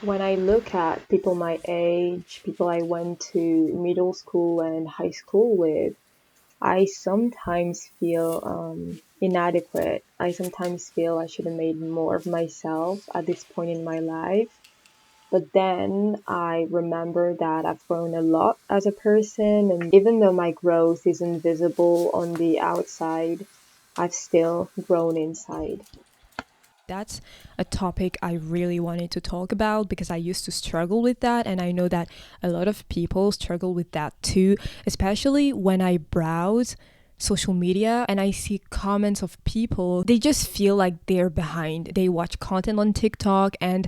When I look at people my age, people I went to middle school and high school with, I sometimes feel inadequate. I sometimes feel I should have made more of myself at this point in my life. But then I remember that I've grown a lot as a person, and even though my growth isn't visible on the outside, I've still grown inside. That's a topic I really wanted to talk about because I used to struggle with that. And I know that a lot of people struggle with that too, especially when I browse social media and I see comments of people. They just feel like they're behind. They watch content on TikTok and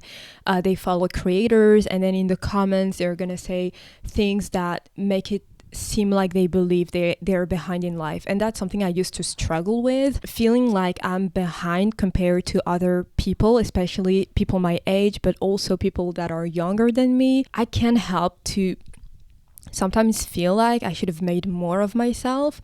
they follow creators, and then in the comments, they're gonna say things that make it seem like they believe they're behind in life. And that's something I used to struggle with, feeling like I'm behind compared to other people, especially people my age, but also people that are younger than me. I can't help to sometimes feel like I should have made more of myself,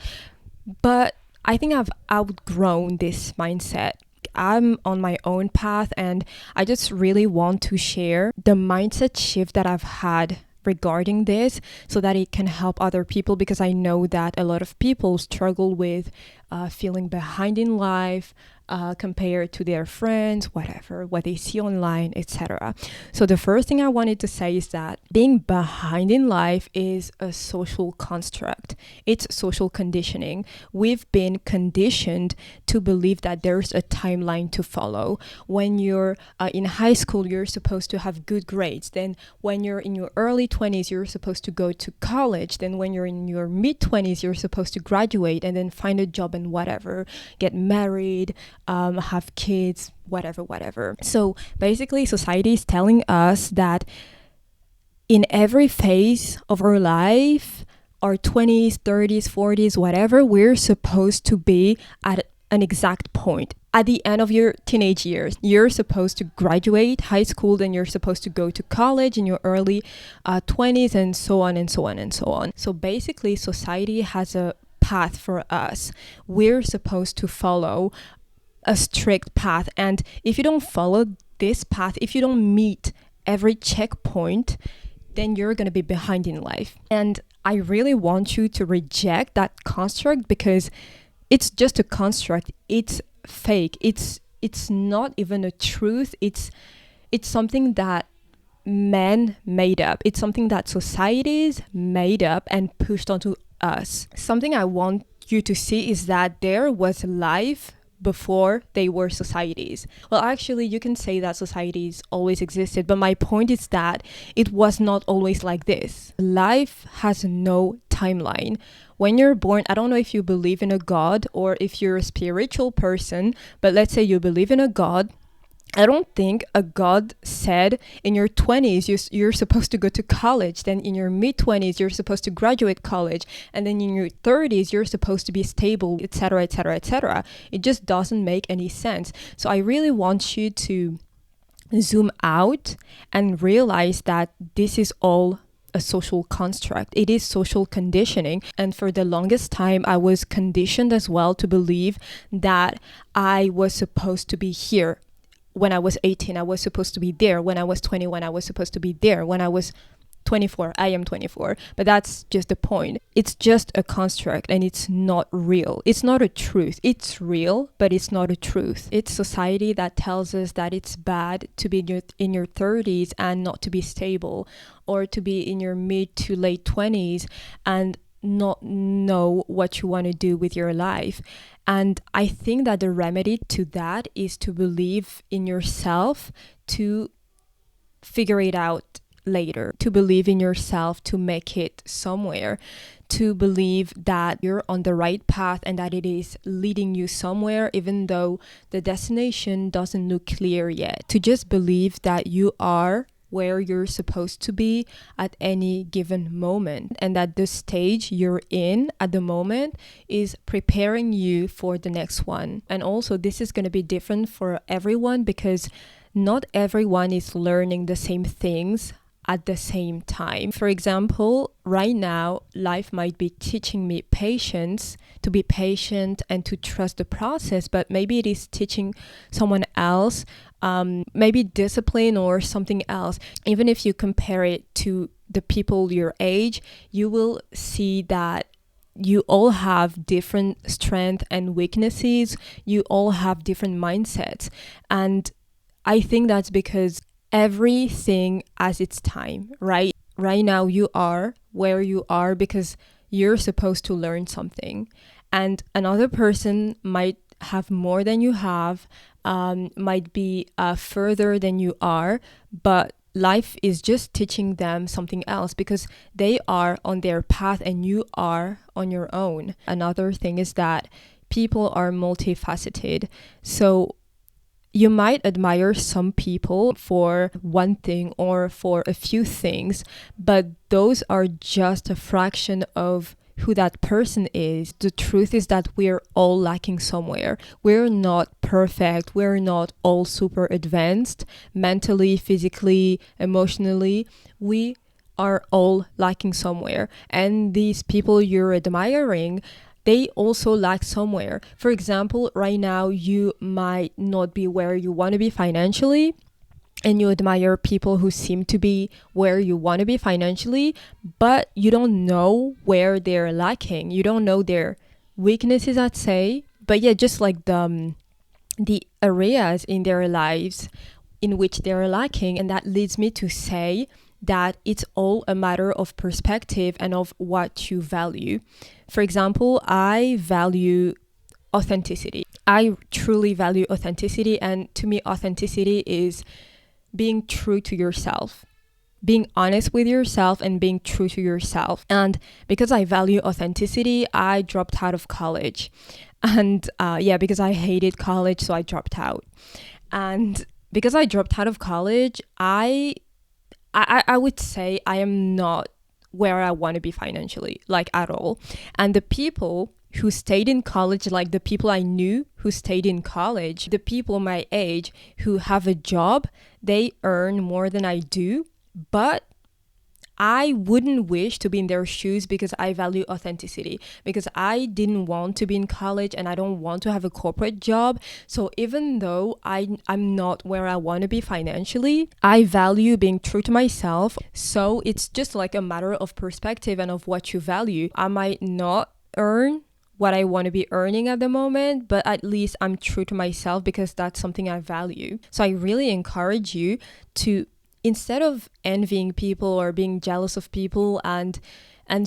but I think I've outgrown this mindset. I'm on my own path, and I just really want to share the mindset shift that I've had regarding this so that it can help other people, because I know that a lot of people struggle with feeling behind in life, compared to their friends, whatever, what they see online, etc. So the first thing I wanted to say is that being behind in life is a social construct. It's social conditioning. We've been conditioned to believe that there's a timeline to follow. When you're in high school, you're supposed to have good grades. Then when you're in your early 20s, you're supposed to go to college. Then when you're in your mid 20s, you're supposed to graduate and then find a job and whatever, get married, have kids, whatever, whatever. So basically, society is telling us that in every phase of our life, our 20s, 30s, 40s, whatever, we're supposed to be at an exact point. At the end of your teenage years, you're supposed to graduate high school, then you're supposed to go to college in your early 20s, and so on and so on and so on. So basically, society has a path for us. We're supposed to follow a strict path. And if you don't follow this path, if you don't meet every checkpoint, then you're going to be behind in life. And I really want you to reject that construct, because it's just a construct. It's fake. It's not even a truth. It's something that men made up. It's something that societies made up and pushed onto us. Something I want you to see is that there was life before they were societies. Well, actually, you can say that societies always existed, but my point is that it was not always like this. Life has no timeline. When you're born, I don't know if you believe in a God or if you're a spiritual person, but let's say you believe in a God. I don't think a God said in your 20s you're supposed to go to college, then in your mid 20s you're supposed to graduate college, and then in your 30s you're supposed to be stable, etc., etc., etc. It just doesn't make any sense. So I really want you to zoom out and realize that this is all a social construct. It is social conditioning. And for the longest time, I was conditioned as well to believe that I was supposed to be here. When I was 18, I was supposed to be there. When I was 21, I was supposed to be there. When I was 24, I am 24. But that's just the point. It's just a construct, and it's not real. It's not a truth. It's real, but it's not a truth. It's society that tells us that it's bad to be in your 30s and not to be stable, or to be in your mid to late 20s and not know what you want to do with your life. And I think that the remedy to that is to believe in yourself, to figure it out later, to believe in yourself, to make it somewhere, to believe that you're on the right path and that it is leading you somewhere, even though the destination doesn't look clear yet. To just believe that you are where you're supposed to be at any given moment, and that the stage you're in at the moment is preparing you for the next one. And also, this is going to be different for everyone, because not everyone is learning the same things at the same time. For example, right now, life might be teaching me patience, to be patient and to trust the process, but maybe it is teaching someone else maybe discipline or something else. Even if you compare it to the people your age, you will see that you all have different strengths and weaknesses. You all have different mindsets. And I think that's because everything has its time, right? Right now, you are where you are because you're supposed to learn something. And another person might have more than you have, might be further than you are, but life is just teaching them something else because they are on their path and you are on your own. Another thing is that people are multifaceted. So you might admire some people for one thing or for a few things, but those are just a fraction of who that person is. The truth is that we're all lacking somewhere. We're not perfect. We're not all super advanced mentally, physically, emotionally. We are all lacking somewhere. And these people you're admiring, they also lack somewhere. For example, right now you might not be where you want to be financially, and you admire people who seem to be where you want to be financially, but you don't know where they're lacking. You don't know their weaknesses, I'd say. But yeah, just like the areas in their lives in which they're lacking. And that leads me to say that it's all a matter of perspective and of what you value. For example, I value authenticity. I truly value authenticity. And to me, authenticity is being true to yourself, being honest with yourself and being true to yourself. And because I value authenticity, I dropped out of college. And because I hated college, so I dropped out. And because I dropped out of college, I would say I am not where I want to be financially, like at all. And the people who stayed in college, like the people I knew who stayed in college, the people my age who have a job, they earn more than I do, but I wouldn't wish to be in their shoes because I value authenticity, because I didn't want to be in college and I don't want to have a corporate job. So even though I'm not where I want to be financially, I value being true to myself. So it's just like a matter of perspective and of what you value. I might not earn what I want to be earning at the moment, but at least I'm true to myself because that's something I value. So I really encourage you to, instead of envying people or being jealous of people and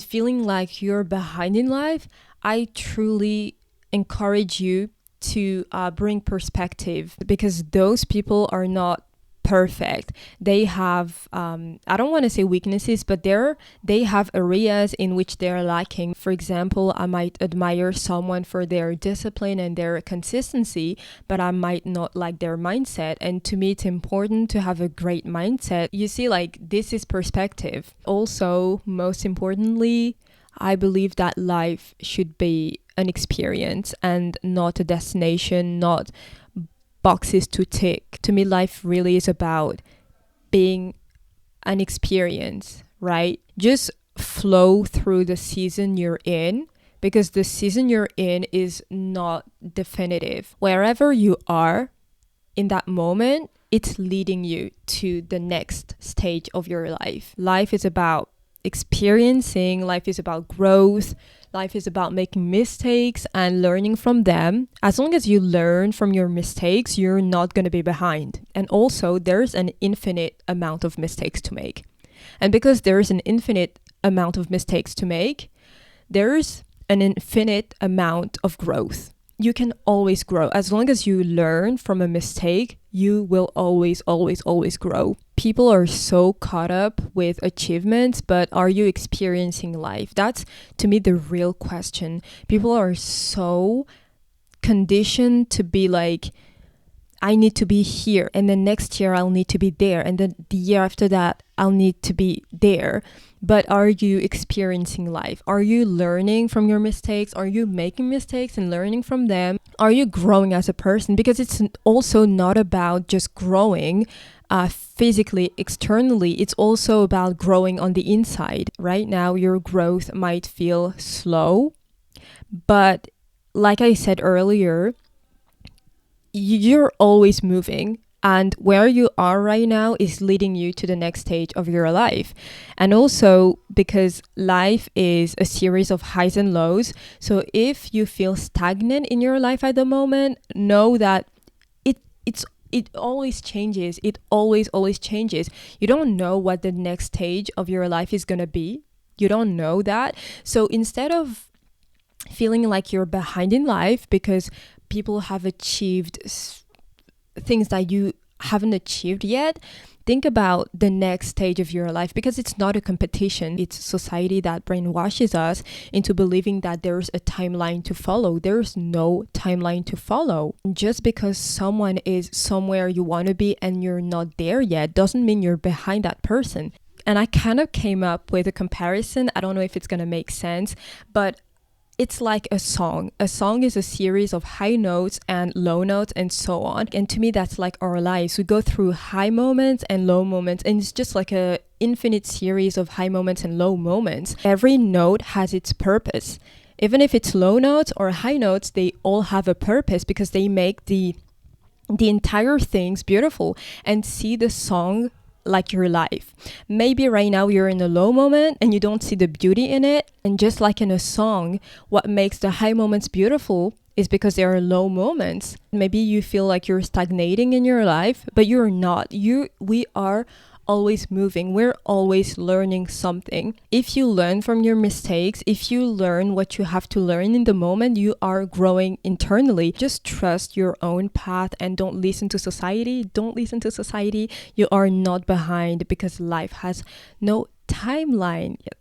feeling like you're behind in life, I truly encourage you to bring perspective, because those people are not perfect. They have I don't want to say weaknesses, but they have areas in which they're lacking. For example, I might admire someone for their discipline and their consistency, but I might not like their mindset. And to me, it's important to have a great mindset. You see, like, this is perspective. Also, most importantly, I believe that life should be an experience and not a destination, not boxes to tick. To me, life really is about being an experience, right? Just flow through the season you're in, because the season you're in is not definitive. Wherever you are in that moment, it's leading you to the next stage of your life. Life is about experiencing, life is about growth, life is about making mistakes and learning from them. As long as you learn from your mistakes, you're not going to be behind. And also, there's an infinite amount of mistakes to make. And because there's an infinite amount of mistakes to make, there's an infinite amount of growth. You can always grow. As long as you learn from a mistake, you will always, always, always grow. People are so caught up with achievements, but are you experiencing life? That's, to me, the real question. People are so conditioned to be like, I need to be here, and then next year I'll need to be there, and then the year after that I'll need to be there. But are you experiencing life? Are you learning from your mistakes? Are you making mistakes and learning from them? Are you growing as a person? Because it's also not about just growing physically, externally. It's also about growing on the inside. Right now, your growth might feel slow, but like I said earlier, you're always moving. and where you are right now is leading you to the next stage of your life. And also because life is a series of highs and lows, so if you feel stagnant in your life at the moment, know that it always changes. It always changes. You don't know what the next stage of your life is going to be. You don't know that. So instead of feeling like you're behind in life because people have achieved things that you haven't achieved yet, think about the next stage of your life, because it's not a competition. It's society that brainwashes us into believing that there's a timeline to follow. There's no timeline to follow. Just because someone is somewhere you want to be and you're not there yet doesn't mean you're behind that person. And I kind of came up with a comparison. I don't know if it's going to make sense, but it's like a song. A song is a series of high notes and low notes and so on. And to me, that's like our lives. We go through high moments and low moments, and it's just like a infinite series of high moments and low moments. Every note has its purpose. Even if it's low notes or high notes, they all have a purpose because they make the entire things beautiful. And see the song like your life. Maybe right now you're in a low moment and you don't see the beauty in it. And just like in a song, what makes the high moments beautiful is because there are low moments. Maybe you feel like you're stagnating in your life, but you're not. We are always moving. We're always learning something. If you learn from your mistakes, if you learn what you have to learn in the moment, you are growing internally. Just trust your own path and don't listen to society. Don't listen to society. You are not behind because life has no timeline yet.